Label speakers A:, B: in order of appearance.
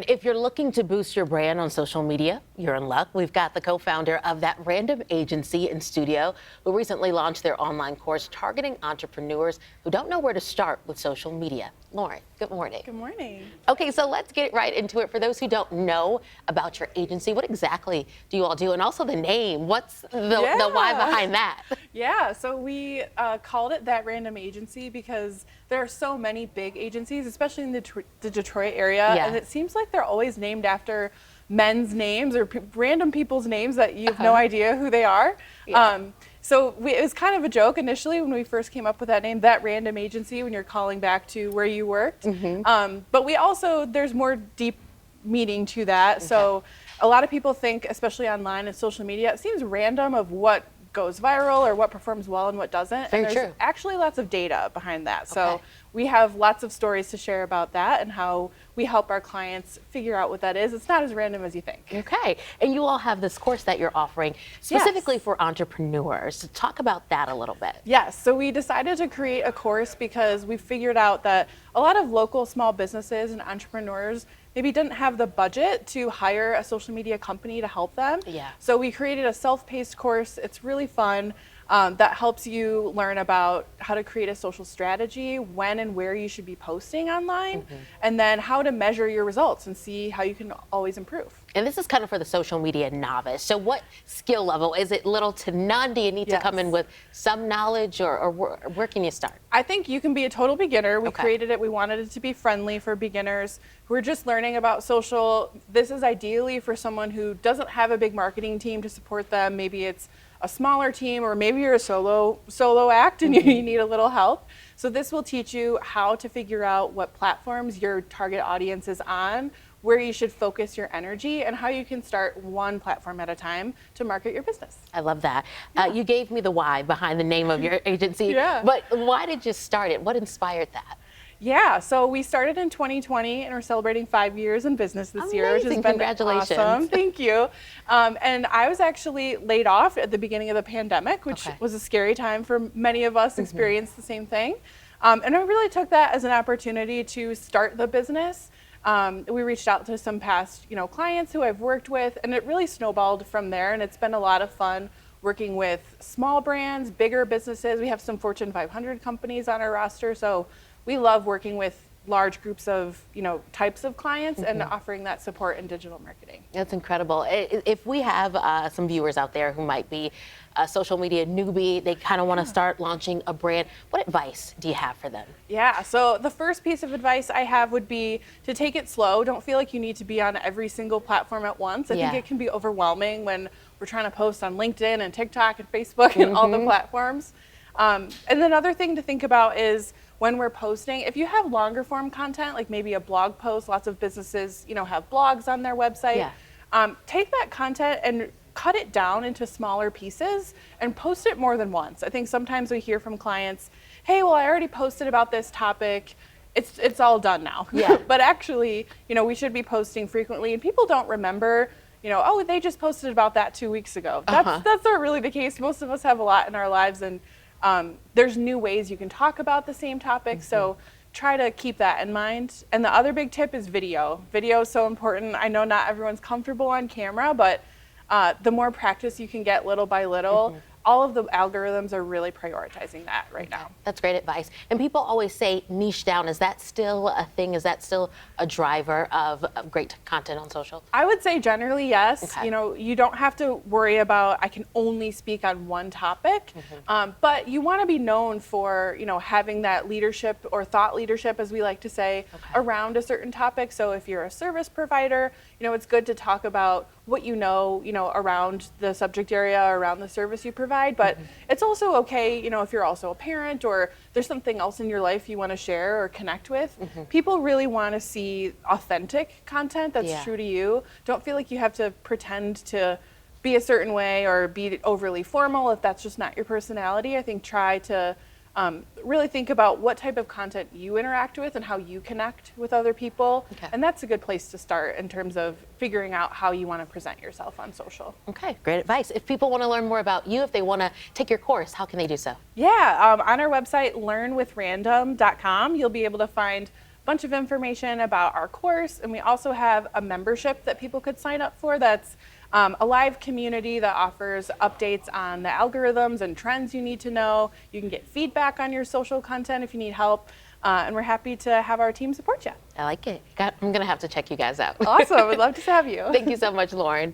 A: And if you're looking to boost your brand on social media, you're in luck. We've got the co-founder of That Random Agency in studio, who recently launched their online course targeting entrepreneurs who don't know where to start with social media. Lauren, good morning.
B: Good morning.
A: Okay, so let's get right into it. For those who don't know about your agency, what exactly do you all do? And also the name, what's the why behind that?
B: Yeah, so we called it That Random Agency because there are so many big agencies, especially in the Detroit area, and it seems like they're always named after men's names or random people's names that you have no idea who they are. So it was kind of a joke initially when we first came up with that name, That Random Agency, when you're calling back to where you worked. But we also, there's more deep meaning to that. So a lot of people think, especially online and social media, it seems random of what goes viral or what performs well and what doesn't.
A: Very
B: and there's
A: true.
B: actually lots of data behind that. So we have lots of stories to share about that and how we help our clients figure out what that is. It's not as random as you think.
A: Okay, and you all have this course that you're offering specifically for entrepreneurs. So talk about that a little bit.
B: Yes, so we decided to create a course because we figured out that a lot of local small businesses and entrepreneurs maybe didn't have the budget to hire a social media company to help them. So we created a self-paced course. It's really fun. That helps you learn about how to create a social strategy, when and where you should be posting online, and then how to measure your results and see how you can always improve.
A: And this is kind of for the social media novice. So what skill level? Is it little to none? Do you need to come in with some knowledge, or where can you start?
B: I think you can be a total beginner. We created it. We wanted it to be friendly for beginners who are just learning about social. This is ideally for someone who doesn't have a big marketing team to support them. Maybe it's a smaller team, or maybe you're a solo act and you need a little help. So this will teach you how to figure out what platforms your target audience is on, where you should focus your energy, and how you can start one platform at a time to market your business.
A: I love that. You gave me the why behind the name of your agency, but why did you start it? What inspired that?
B: Yeah, so we started in 2020 and we're celebrating 5 years in business this year, which has been
A: Congratulations.
B: Awesome. Thank you. And I was actually laid off at the beginning of the pandemic, which was a scary time for many of us, experienced the same thing. And I really took that as an opportunity to start the business. We reached out to some past, clients who I've worked with, and it really snowballed from there. And it's been a lot of fun working with small brands, bigger businesses. We have some Fortune 500 companies on our roster, so we love working with large groups of, types of clients and offering that support in digital marketing.
A: That's incredible. If we have some viewers out there who might be a social media newbie, they kind of want to start launching a brand, what advice do you have for them?
B: Yeah, so the first piece of advice I have would be to take it slow. Don't feel like you need to be on every single platform at once. I think it can be overwhelming when we're trying to post on LinkedIn and TikTok and Facebook and all the platforms. And another thing to think about is when we're posting, if you have longer form content, like maybe a blog post, lots of businesses, have blogs on their website, take that content and cut it down into smaller pieces and post it more than once. I think sometimes we hear from clients, hey, well, I already posted about this topic. It's all done now. But actually, we should be posting frequently, and people don't remember, oh, they just posted about that 2 weeks ago. That's not really the case. Most of us have a lot in our lives, and there's new ways you can talk about the same topic, so try to keep that in mind. And the other big tip is video. Video is so important. I know not everyone's comfortable on camera, but the more practice you can get little by little, all of the algorithms are really prioritizing that right now.
A: That's great advice. And people always say niche down. Is that still a thing? Is that still a driver of great content on social?
B: I would say generally yes. You don't have to worry about I can only speak on one topic, but you want to be known for having that leadership or thought leadership, as we like to say, around a certain topic. So if you're a service provider, it's good to talk about what around the subject area, around the service you provide, but it's also okay, if you're also a parent or there's something else in your life you want to share or connect with. People really want to see authentic content that's true to you. Don't feel like you have to pretend to be a certain way or be overly formal if that's just not your personality. I think try to really think about what type of content you interact with and how you connect with other people. And that's a good place to start in terms of figuring out how you want to present yourself on social.
A: Okay, great advice. If people want to learn more about you, if they want to take your course, how can they do so?
B: Yeah, on our website, learnwithrandom.com, you'll be able to find bunch of information about our course, and we also have a membership that people could sign up for that's a live community that offers updates on the algorithms and trends you need to know. You can get feedback on your social content if you need help, and we're happy to have our team support you.
A: I like it. I'm going to have to check you guys out.
B: Awesome. We'd love to have you.
A: Thank you so much, Lauren.